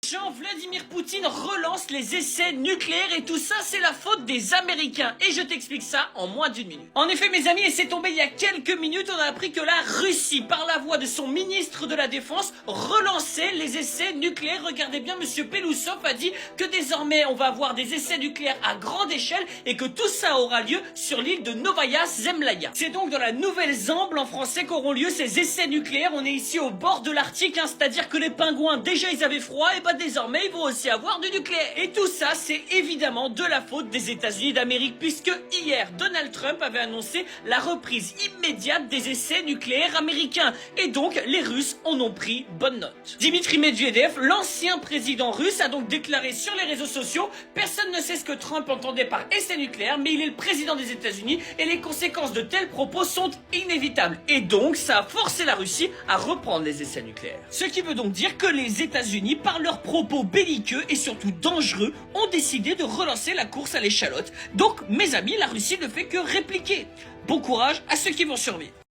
Jean-Vladimir Poutine relance les essais nucléaires et tout ça c'est la faute des Américains et je t'explique ça en moins d'une minute. En effet mes amis, et c'est tombé il y a quelques minutes, on a appris que la Russie par la voix de son ministre de la Défense relançait les essais nucléaires. Regardez bien, monsieur Pelousov a dit que désormais on va avoir des essais nucléaires à grande échelle et que tout ça aura lieu sur l'île de Novaya Zemlya. C'est donc dans la Nouvelle-Zambie en français qu'auront lieu ces essais nucléaires. On est ici au bord de l'Arctique, c'est-à-dire que les pingouins déjà ils avaient froid et désormais ils vont aussi avoir du nucléaire. Et tout ça c'est évidemment de la faute des États-Unis d'Amérique, puisque hier Donald Trump avait annoncé la reprise immédiate des essais nucléaires américains et donc les Russes en ont pris bonne note. Dimitri Medvedev, l'ancien président russe, a donc déclaré sur les réseaux sociaux: personne ne sait ce que Trump entendait par essai nucléaire, mais il est le président des États-Unis et les conséquences de tels propos sont inévitables. Et donc ça a forcé la Russie à reprendre les essais nucléaires. Ce qui veut donc dire que les États-Unis, par leur propos belliqueux et surtout dangereux, ont décidé de relancer la course à l'échalote. Donc, mes amis, la Russie ne fait que répliquer. Bon courage à ceux qui vont survivre.